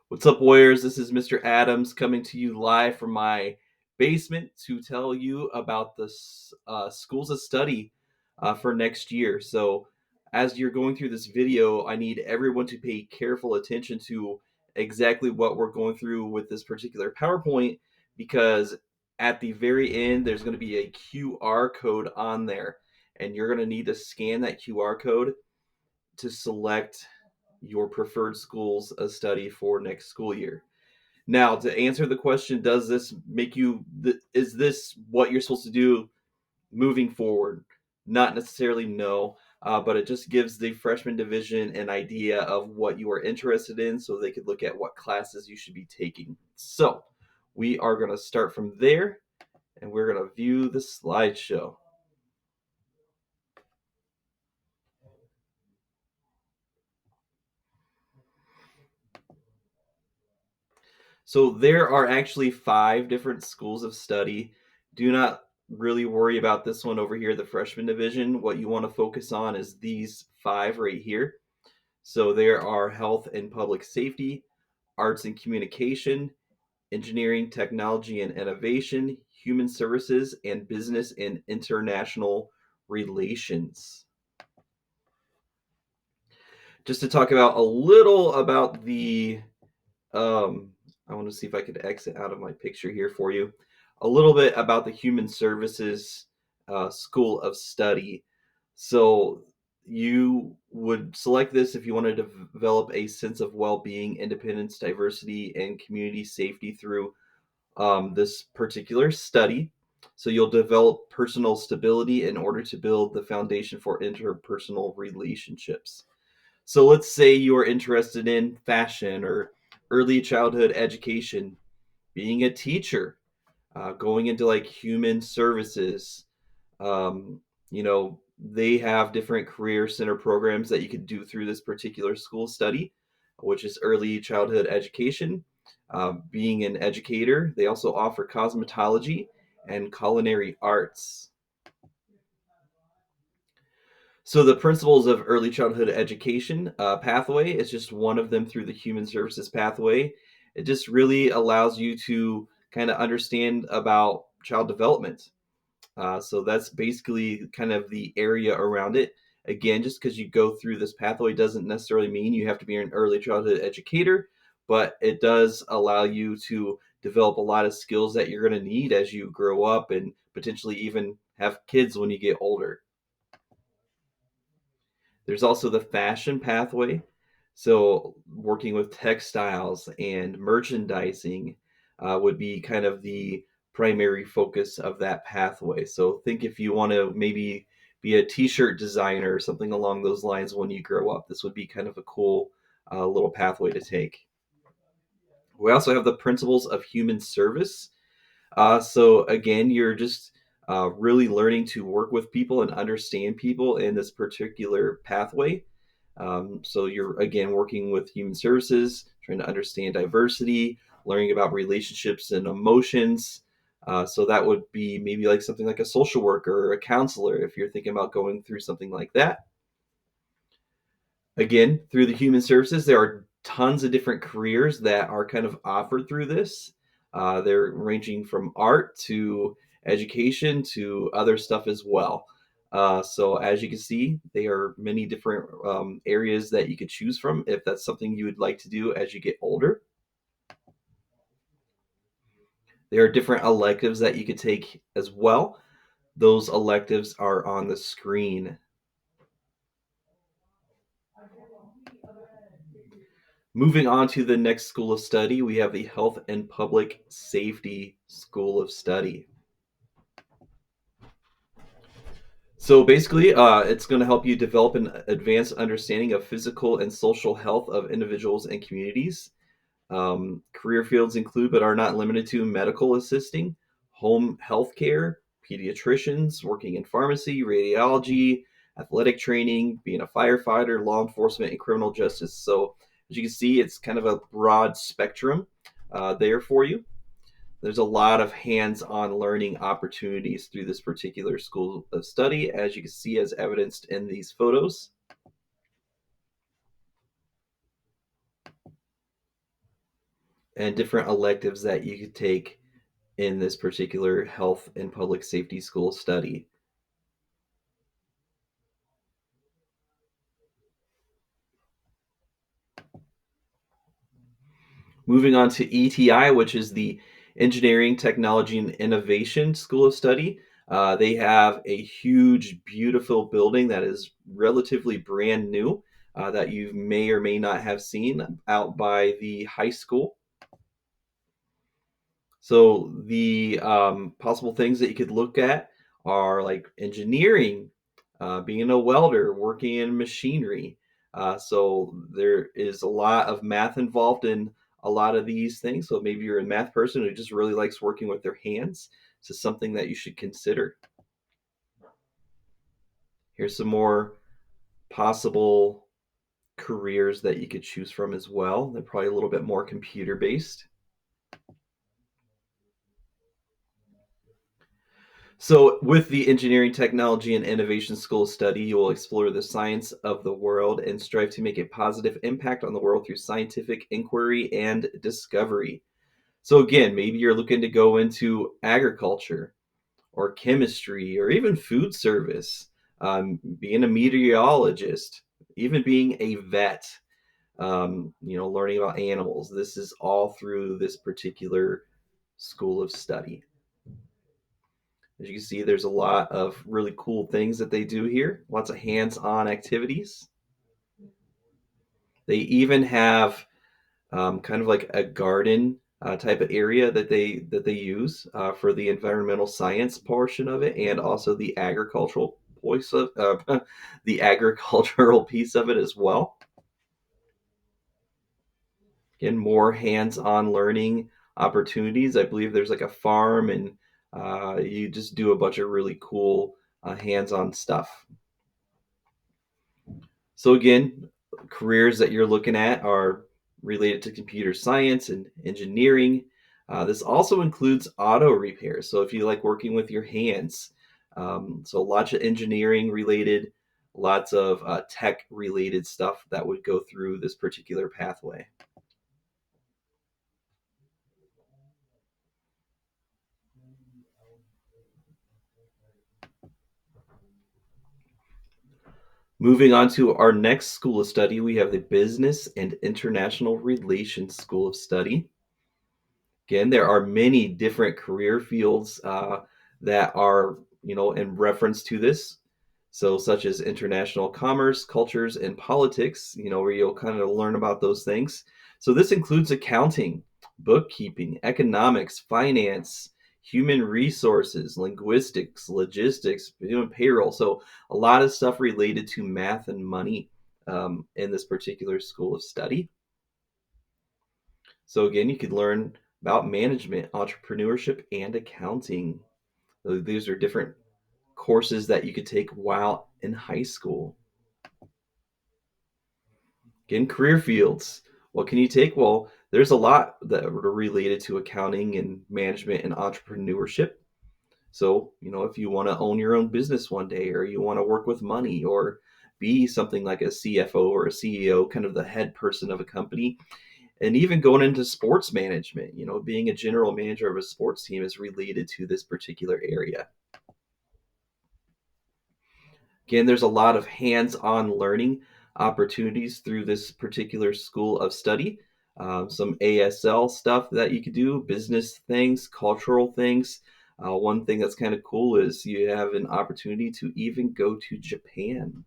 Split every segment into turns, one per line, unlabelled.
What's up, Warriors? This is Mr. Adams coming to you live from my basement to tell you about the schools of study for next year. So, as you're going through this video, I need everyone to pay careful attention to exactly what we're going through with this particular PowerPoint because at the very end, there's going to be a QR code on there, and you're going to need to scan that QR code to select your preferred schools of study for next school year. Now, to answer the question, does this make you, is this what you're supposed to do moving forward? Not necessarily, no, but it just gives the freshman division an idea of what you are interested in so they could look at what classes you should be taking. So, we are going to start from there and we're going to view the slideshow. So there are actually 5 different schools of study. Do not really worry about this one over here, the freshman division. What you want to focus on is these 5 right here. So there are health and public safety, arts and communication, engineering, technology and innovation, human services, and business and international relations. Just to talk about a little about the I want to see if I could exit out of my picture here for you. A little bit about the Human Services School of Study. So you would select this if you wanted to develop a sense of well-being, independence, diversity, and community safety through this particular study. So you'll develop personal stability in order to build the foundation for interpersonal relationships. So let's say you're interested in fashion or early childhood education, being a teacher, going into like human services. Um, they have different career center programs that you could do through this particular school study, which is early childhood education. Being an educator, they also offer cosmetology and culinary arts. So the principles of early childhood education pathway is just one of them through the human services pathway. It just really allows you to kind of understand about child development. So that's basically kind of the area around it. Again, just because you go through this pathway doesn't necessarily mean you have to be an early childhood educator, but it does allow you to develop a lot of skills that you're going to need as you grow up and potentially even have kids when you get older. There's also the fashion pathway. So, working with textiles and merchandising would be kind of the primary focus of that pathway. So, think if you want to maybe be a t shirt designer or something along those lines when you grow up, this would be kind of a cool little pathway to take. We also have the principles of human service. So again, you're just really learning to work with people and understand people in this particular pathway. So you're again working with human services, trying to understand diversity, learning about relationships and emotions. So that would be maybe like something like a social worker or a counselor if you're thinking about going through something like that. Again, through the human services, there are tons of different careers that are kind of offered through this. They're ranging from art to education to other stuff as well. So, as you can see, there are many different areas that you could choose from if that's something you would like to do as you get older. There are different electives that you could take as well. Those electives are on the screen. Moving on to the next school of study, we have the Health and Public Safety School of Study. So basically, it's going to help you develop an advanced understanding of physical and social health of individuals and communities. Career fields include, but are not limited to, medical assisting, home health care, pediatricians, working in pharmacy, radiology, athletic training, being a firefighter, law enforcement, and criminal justice. So, as you can see, it's kind of a broad spectrum there for you. There's a lot of hands-on learning opportunities through this particular school of study, as you can see, as evidenced in these photos. and different electives that you could take in this particular health and public safety school study. Moving on to ETI, which is the Engineering, Technology, and Innovation School of Study. They have a huge, beautiful building that is relatively brand new that you may or may not have seen out by the high school. So the possible things that you could look at are like engineering, being a welder, working in machinery. So there is a lot of math involved in a lot of these things. So maybe you're a math person who just really likes working with their hands. So something that you should consider. Here's some more possible careers that you could choose from as well. They're probably a little bit more computer based. So, with the Engineering, Technology, and Innovation School study, you will explore the science of the world and strive to make a positive impact on the world through scientific inquiry and discovery. So, again, maybe you're looking to go into agriculture or chemistry or even food service, being a meteorologist, even being a vet, learning about animals. This is all through this particular school of study. As you can see, there's a lot of really cool things that they do here. Lots of hands-on activities. They even have kind of like a garden type of area that they use for the environmental science portion of it, and also the agricultural piece of the agricultural piece of it as well. Again, more hands-on learning opportunities. I believe there's like a farm, and you just do a bunch of really cool hands-on stuff. So again, careers that you're looking at are related to computer science and engineering. This also includes auto repair. So if you like working with your hands, so lots of engineering related, lots of tech related stuff that would go through this particular pathway. Moving on to our next school of study, we have the Business and International Relations School of Study. Again, there are many different career fields that are, in reference to this. So, such as international commerce, cultures, and politics, where you'll kind of learn about those things. So, this includes accounting, bookkeeping, economics, finance, human resources, linguistics, logistics, payroll. So, a lot of stuff related to math and money in this particular school of study. So again, you could learn about management, entrepreneurship, and accounting. So these are different courses that you could take while in high school. Again, career fields. What can you take? Well, there's a lot that are related to accounting and management and entrepreneurship. So, if you want to own your own business one day, or you want to work with money, or be something like a CFO or a CEO, kind of the head person of a company, and even going into sports management, being a general manager of a sports team is related to this particular area. Again, there's a lot of hands-on learning opportunities through this particular school of study. Some ASL stuff that you could do, business things, cultural things. One thing that's kind of cool is you have an opportunity to even go to Japan.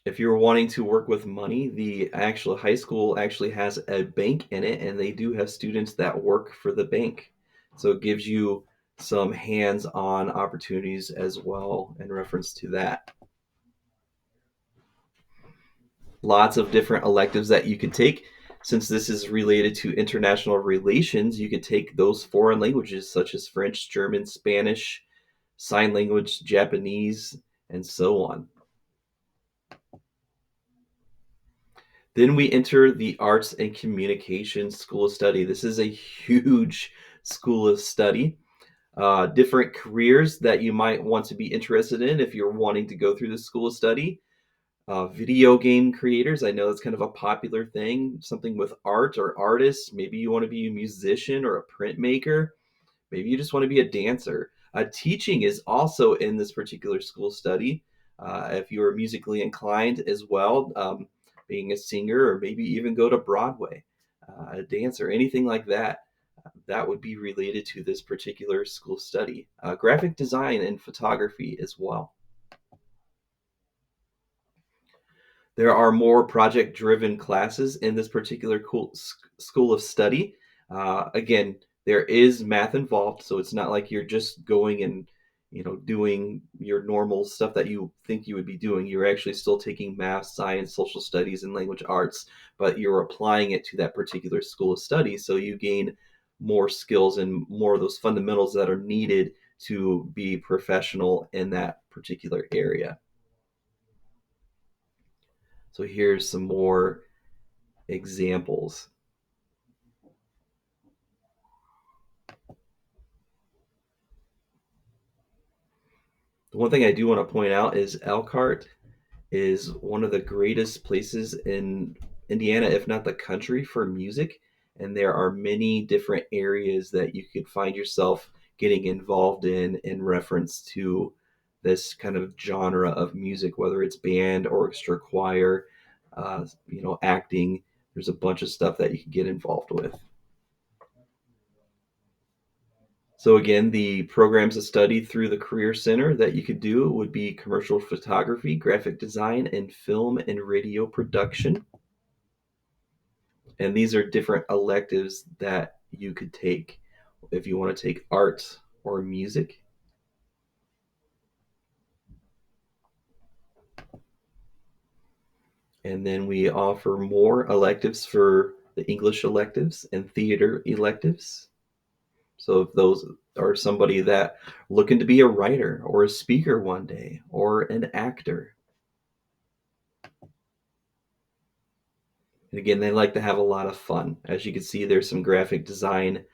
If you're wanting to work with money, the actual high school actually has a bank in it, and they do have students that work for the bank. So it gives you some hands-on opportunities as well in reference to that. Lots of different electives that you could take. Since this is related to international relations, you could take those foreign languages such as French, German, Spanish, sign language, Japanese, and so on. Then we enter the Arts and Communications School of Study. This is a huge school of study. different careers that you might want to be interested in if you're wanting to go through the school of study. Video game creators, I know that's kind of a popular thing, something with art or artists. Maybe you want to be a musician or a printmaker. Maybe you just want to be a dancer. Teaching is also in this particular school study. If you are musically inclined as well, being a singer, or maybe even go to Broadway, a dancer, anything like that, that would be related to this particular school study. Graphic design and photography as well. There are more project-driven classes in this particular school of study. Again, there is math involved, so it's not like you're just going and doing your normal stuff that you think you would be doing. You're actually still taking math, science, social studies, and language arts, but you're applying it to that particular school of study, so you gain more skills and more of those fundamentals that are needed to be professional in that particular area. So here's some more examples. The one thing I do want to point out is Elkhart is one of the greatest places in Indiana, if not the country, for music. And there are many different areas that you could find yourself getting involved in reference to this kind of genre of music, whether it's band, orchestra, choir, acting. There's a bunch of stuff that you can get involved with. So again, the programs of study through the Career Center that you could do would be commercial photography, graphic design, and film and radio production. And these are different electives that you could take if you want to take art or music. And then we offer more electives for the English electives and theater electives. So if those are somebody that looking to be a writer or a speaker one day or an actor. And again, they like to have a lot of fun. As you can see, there's some graphic design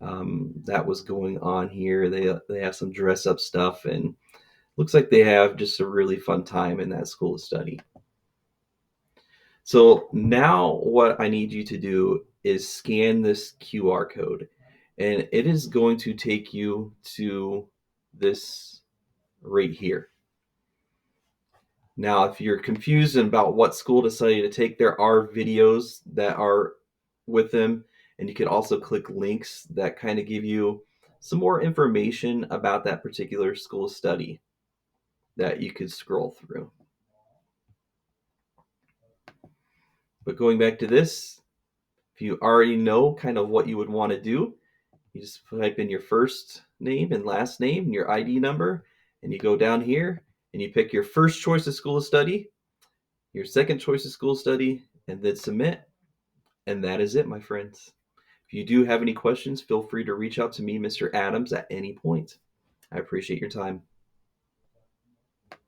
that was going on here. They have some dress up stuff, and looks like they have just a really fun time in that school of study. So now what I need you to do is scan this QR code, and it is going to take you to this right here. Now, if you're confused about what school to study to take, there are videos that are with them, and you can also click links that kind of give you some more information about that particular school study that you could scroll through. But going back to this, if you already know kind of what you would want to do, you just type in your first name and last name and your ID number, and you go down here and you pick your first choice of school of study, your second choice of school study, and then submit. And that is it, my friends. If you do have any questions, feel free to reach out to me, Mr. Adams, at any point. I appreciate your time.